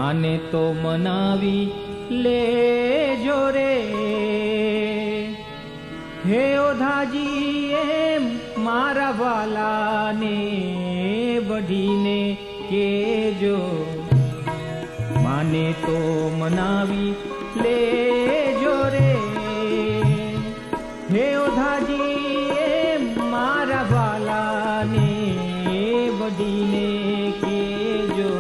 माने तो मनावी लेजो रे। हे ओधाजी एम मारा वाला ने बढ़ीने केजो, माने तो मनावी लेजो रे। हे ओधाजी एम मारा वाला ने बढ़ीने केजो।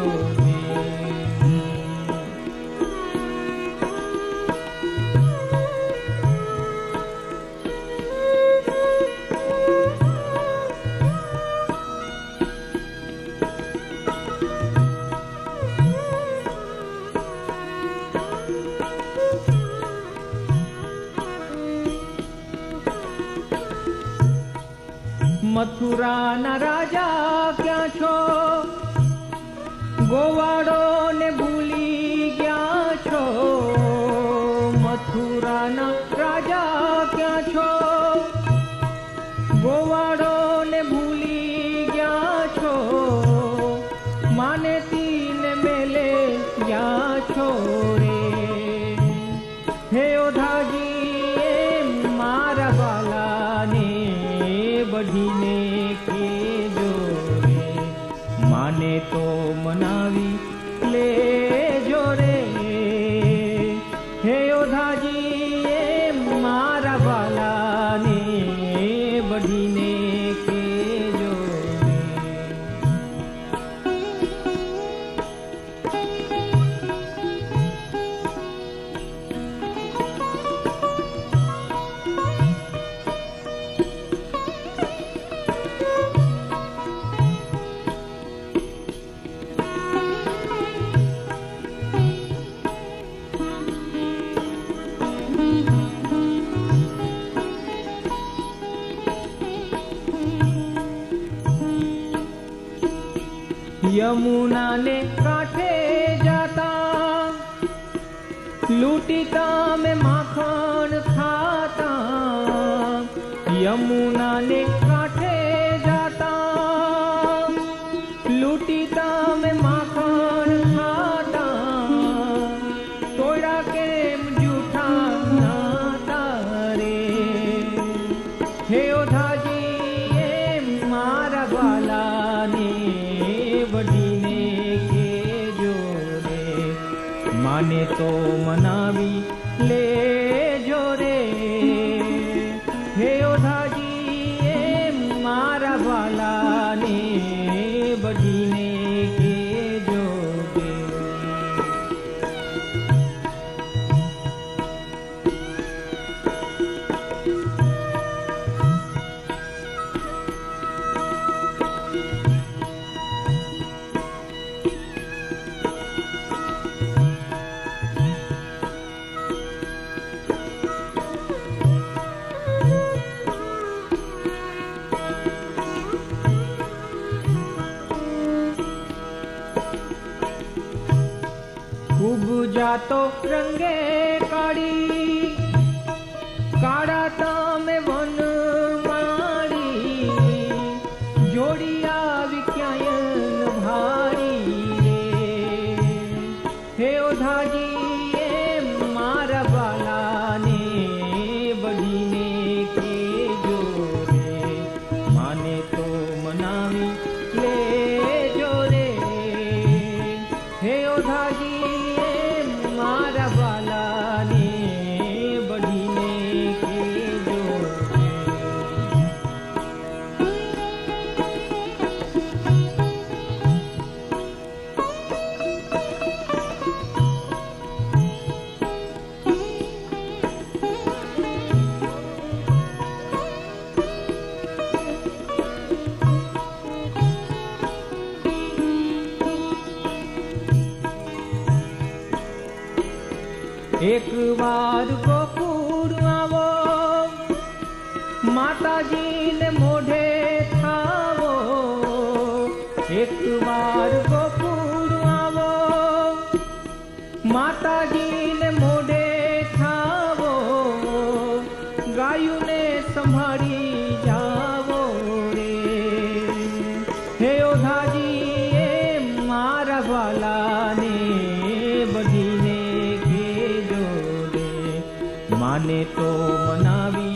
मथुरा ना राजा क्या छो, गोवाड़ो ने भूली गया छो। मथुरा ना राजा क्या छो, गोवाड़ो ने भूली गया छो। माने तीन मेले गया छो रे। हे ओधाजी मारा वाला ने बढ़ीने के जोरे, माने तो मनावी ले जोरे। हे ओधाजी मारा वाला ने बढ़ीने के जोरे। यमुना ने कांठे जाता, लूटीता में माखन खाता। यमुना ने कांठे जाता, लूटीता में माखन खाता। तोड़ा के जूठा नाता रे। हे ओधाजी मारा वाला ने बढ़ीने के जोरे, माने तो मनावी ले जोरे। हे ओधाजी मारा वाला ने बढ़ीने के जोरे। खूब जातो रंगे काड़ी, काड़ा तामे वन मारी। जोड़िया विज्ञान भारी रे। हे ओधाजी मारा वाला ने बढ़ीने के जोरे, माने तो मनावी ले जोरे। हे ओधाजी मारा वाला ने बढ़ीने के जोरे। एक बार गोकुल आवो, माताजी ने मोढ़े थावो। एक बार गोकुल आवो, माताजी ने मोढ़े थावो। गायु ने संभारी जावो रे। हे ओधाजी मारा वाला ने માને તો મનાવી